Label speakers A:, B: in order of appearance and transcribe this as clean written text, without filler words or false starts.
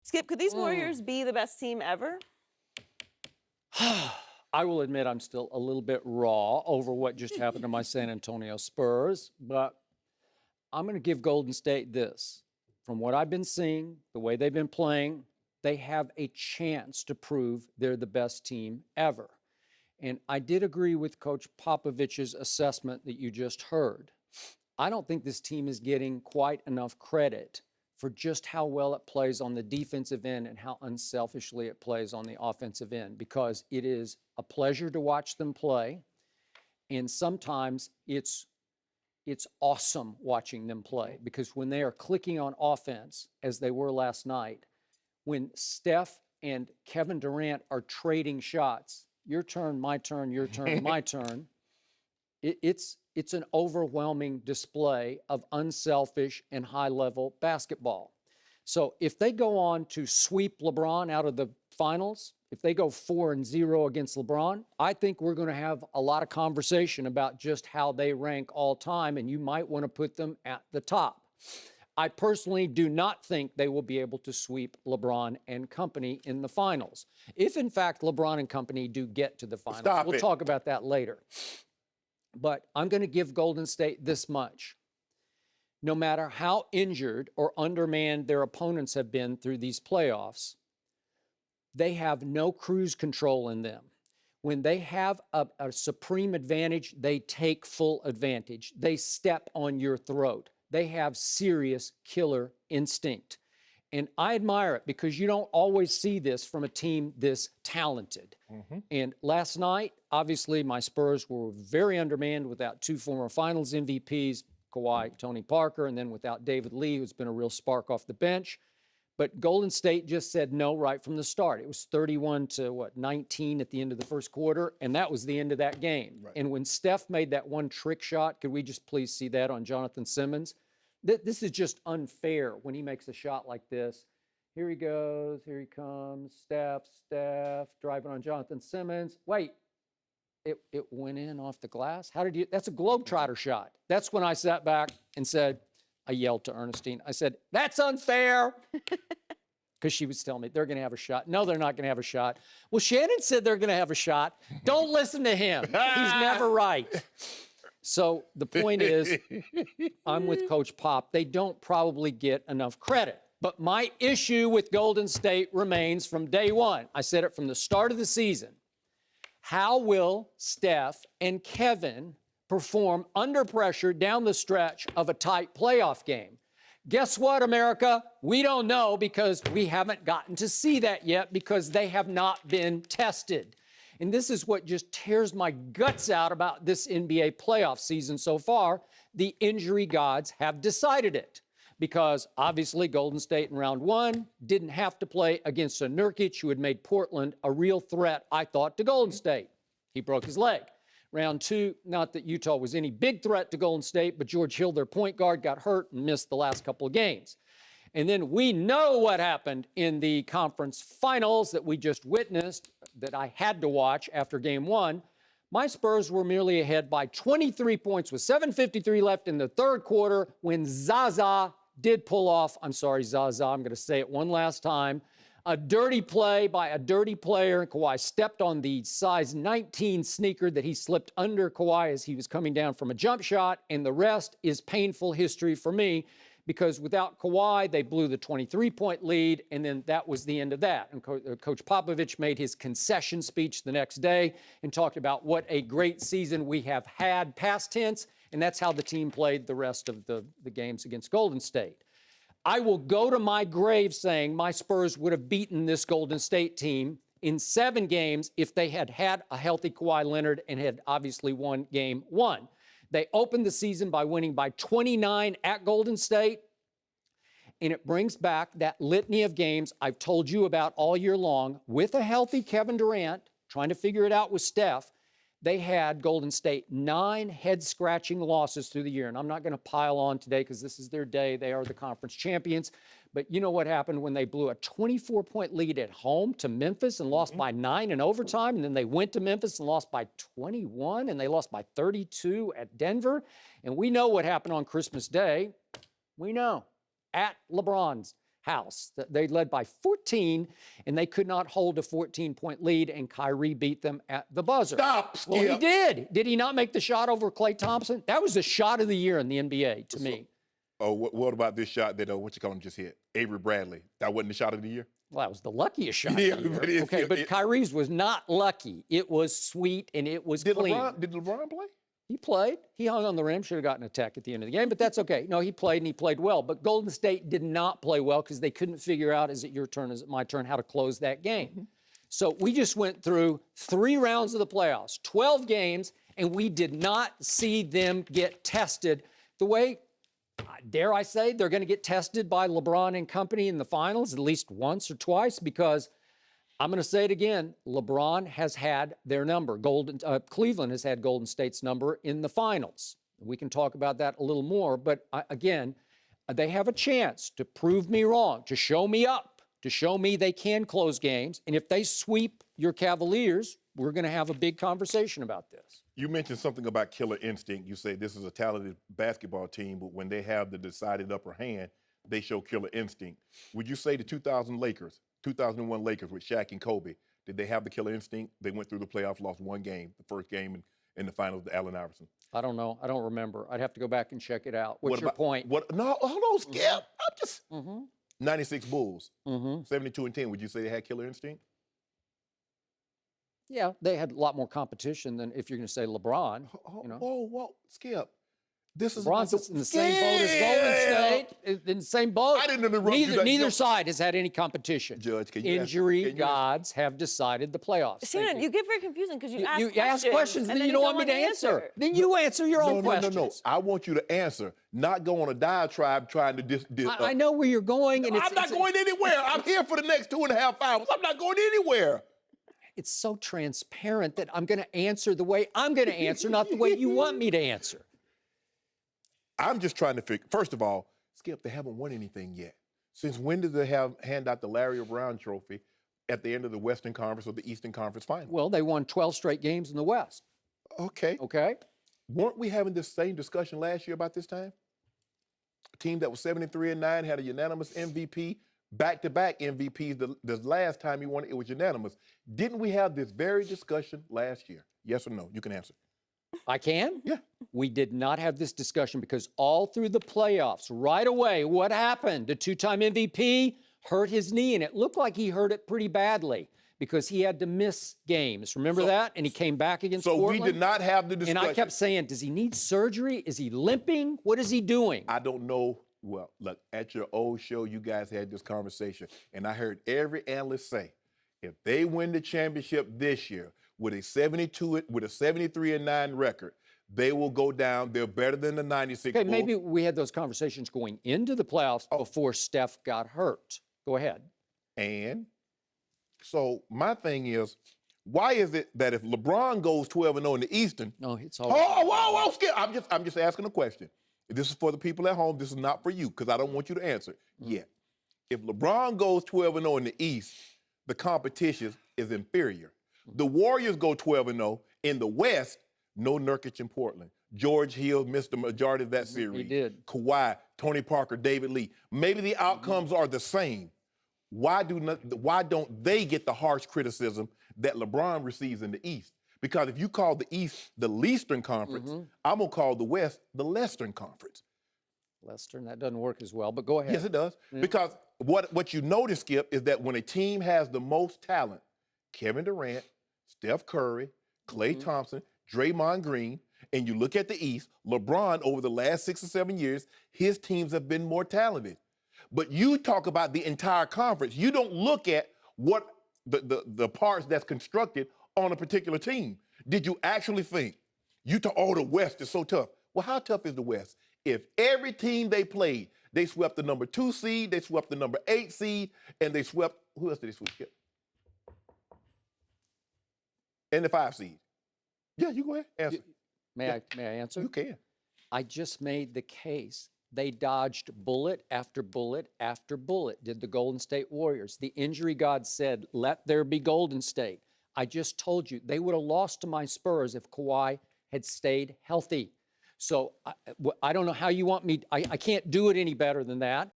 A: Skip, could these Warriors be the best team ever?
B: I will admit I'm still a little bit raw over what just happened to my San Antonio Spurs, but I'm going to give Golden State this. From what I've been seeing, the way they've been playing, they have a chance to prove they're the best team ever. And I did agree with Coach Popovich's assessment that you just heard. I don't think this team is getting quite enough credit for just how well it plays on the defensive end and how unselfishly it plays on the offensive end, because it is a pleasure to watch them play, and sometimes it's awesome watching them play, because when they are clicking on offense, as they were last night, when Steph and Kevin Durant are trading shots, your turn, my turn, your turn, my turn, it's an overwhelming display of unselfish and high-level basketball. So if they go on to sweep LeBron out of the finals, if they go 4-0 against LeBron, I think we're going to have a lot of conversation about just how they rank all time, and you might want to put them at the top. I personally do not think they will be able to sweep LeBron and company in the finals. If, in fact, LeBron and company do get to the finals, we'll talk about that later. But I'm going to give Golden State this much. No matter how injured or undermanned their opponents have been through these playoffs, they have no cruise control in them. When they have a supreme advantage, they take full advantage. They step on your throat. They have serious killer instinct. And I admire it, because you don't always see this from a team this talented. And last night, obviously, my Spurs were very undermanned without two former finals MVPs, Kawhi, Tony Parker, and then without David Lee, who's been a real spark off the bench. But Golden State just said no right from the start. It was 31-19 at the end of the first quarter, and that was the end of that game. Right. And when Steph made that one trick shot, could we just please see that on Jonathan Simmons? This is just unfair when he makes a shot like this. Here he goes, here he comes, Steph, driving on Jonathan Simmons. Wait, it went in off the glass? How did you, that's a Globetrotter shot. That's when I sat back and said, I yelled to Ernestine, I said, that's unfair. Because she was telling me they're going to have a shot. No, they're not going to have a shot. Well, Shannon said they're going to have a shot. Don't listen to him. He's never right. So the point is, I'm with Coach Pop. They don't probably get enough credit. But my issue with Golden State remains from day one. I said it from the start of the season. How will Steph and Kevin perform under pressure down the stretch of a tight playoff game? Guess what, America? We don't know, because we haven't gotten to see that yet, because they have not been tested. And this is what just tears my guts out about this NBA playoff season so far. The injury gods have decided it, because obviously Golden State in round one didn't have to play against a Nurkic who had made Portland a real threat, I thought, to Golden State. He broke his leg. Round two, not that Utah was any big threat to Golden State, but George Hill, their point guard, got hurt and missed the last couple of games. And then we know what happened in the conference finals that we just witnessed, that I had to watch after game one. My Spurs were merely ahead by 23 points with 7:53 left in the third quarter when Zaza did pull off, I'm sorry, Zaza, I'm going to say it one last time, a dirty play by a dirty player. Kawhi stepped on the size 19 sneaker that he slipped under Kawhi as he was coming down from a jump shot, and the rest is painful history for me, because without Kawhi, they blew the 23-point lead, and then that was the end of that. And Coach Popovich made his concession speech the next day and talked about what a great season we have had, past tense, and that's how the team played the rest of the games against Golden State. I will go to my grave saying my Spurs would have beaten this Golden State team in 7 games if they had had a healthy Kawhi Leonard and had obviously won game one. They opened the season by winning by 29 at Golden State, and it brings back that litany of games I've told you about all year long. With a healthy Kevin Durant, trying to figure it out with Steph, they had Golden State 9 head-scratching losses through the year. And I'm not going to pile on today because this is their day. They are the conference champions. But you know what happened when they blew a 24-point lead at home to Memphis and lost by 9 in overtime, and then they went to Memphis and lost by 21, and they lost by 32 at Denver. And we know what happened on Christmas Day. We know. At LeBron's. house. They led by 14, and they could not hold a 14-point lead, and Kyrie beat them at the buzzer.
C: Stop, Skip.
B: Well, he did. Did he not make the shot over Klay Thompson? That was the shot of the year in the NBA to me.
C: Oh, what about this shot that, what you call him just hit? Avery Bradley. That wasn't the shot of the year?
B: Well, that was the luckiest shot
C: Yeah,
B: of the
C: but
B: year.
C: it's
B: Okay,
C: still-
B: but Kyrie's was not lucky. It was sweet, and it was clean.
C: Did LeBron play?
B: He played. He hung on the rim. Should have gotten a tech at the end of the game, but that's okay. No, he played, and he played well. But Golden State did not play well because they couldn't figure out, is it your turn, is it my turn, how to close that game. So we just went through 3 rounds of the playoffs, 12 games, and we did not see them get tested the way, dare I say, they're going to get tested by LeBron and company in the finals at least once or twice, because I'm going to say it again. LeBron has had their number. Cleveland has had Golden State's number in the finals. We can talk about that a little more. But again, they have a chance to prove me wrong, to show me up, to show me they can close games. And if they sweep your Cavaliers, we're going to have a big conversation about this.
C: You mentioned something about killer instinct. You say this is a talented basketball team, but when they have the decided upper hand, they show killer instinct. Would you say the 2001 Lakers with Shaq and Kobe, did they have the killer instinct? They went through the playoffs, lost one game, the first game in the finals to Allen Iverson.
B: I don't know. I don't remember. I'd have to go back and check it out. What's your point?
C: No, hold on, Skip. I'm just 96 Bulls, 72-10. Would you say they had killer instinct?
B: Yeah, they had a lot more competition than if you're going to say LeBron.
C: Whoa, Skip. This is
B: LeBron's in the same boat as Golden State. In the same boat.
C: I didn't interrupt you.
B: Neither side has had any competition.
C: Judge, can you
B: Injury gods have decided the playoffs.
A: Shannon, you get very confusing because you
B: ask questions and then you don't want me to answer. Then you answer your own questions.
C: No. I want you to answer, not go on a diatribe trying to
B: I know where you're going. And
C: I'm not going anywhere. I'm here for the next 2.5 hours. I'm not going anywhere.
B: It's so transparent that I'm going to answer the way I'm going to answer, not the way you want me to answer.
C: I'm just trying to figure, first of all, Skip, they haven't won anything yet. Since when did they hand out the Larry Brown Trophy at the end of the Western Conference or the Eastern Conference Final?
B: Well, they won 12 straight games in the West.
C: Okay. Weren't we having this same discussion last year about this time? A team that was 73-9 had a unanimous MVP, back-to-back MVPs. The last time he won it was unanimous. Didn't we have this very discussion last year? Yes or no? You can answer.
B: I can?
C: Yeah.
B: We did not have this discussion because all through the playoffs, right away, what happened? The 2-time MVP hurt his knee, and it looked like he hurt it pretty badly because he had to miss games. Remember that? And he came back against Portland.
C: So we did not have the discussion.
B: And I kept saying, does he need surgery? Is he limping? What is he doing?
C: I don't know. Well, look, at your old show, you guys had this conversation, and I heard every analyst say, if they win the championship this year with a 73-9 record, they will go down. They're better than the 96
B: Okay,
C: Bulls.
B: maybe we had those conversations going into the playoffs before Steph got hurt. Go ahead.
C: And so my thing is, why is it that if LeBron goes 12-0 in the Eastern?
B: No, it's all.
C: Whoa, Skip. I'm just asking a question. This is for the people at home. This is not for you because I don't want you to answer yet. If LeBron goes 12-0 in the East, the competition is inferior. The Warriors go 12-0 in the West. No Nurkic in Portland. George Hill missed the majority of that series.
B: He did.
C: Kawhi, Tony Parker, David Lee. Maybe the outcomes are the same. Why don't they get the harsh criticism that LeBron receives in the East? Because if you call the East the Leastern Conference, I'm going to call the West the Lestern Conference.
B: Lestern, that doesn't work as well, but go ahead.
C: Yes, it does. Yeah. Because what you notice, Skip, is that when a team has the most talent, Kevin Durant, Steph Curry, Klay Thompson, Draymond Green, and you look at the East, LeBron, over the last 6 or 7 years, his teams have been more talented. But you talk about the entire conference. You don't look at what the parts that's constructed on a particular team. Did you actually think, the West is so tough? Well, how tough is the West? If every team they played, they swept the number 2 seed, they swept the number 8 seed, and they swept, who else did they sweep, Skip? And the 5 seed. Yeah, you go ahead, answer.
B: May I answer?
C: You can.
B: I just made the case. They dodged bullet after bullet after bullet, did the Golden State Warriors. The injury god said, let there be Golden State. I just told you, they would have lost to my Spurs if Kawhi had stayed healthy. So I don't know how you want me, I can't do it any better than that.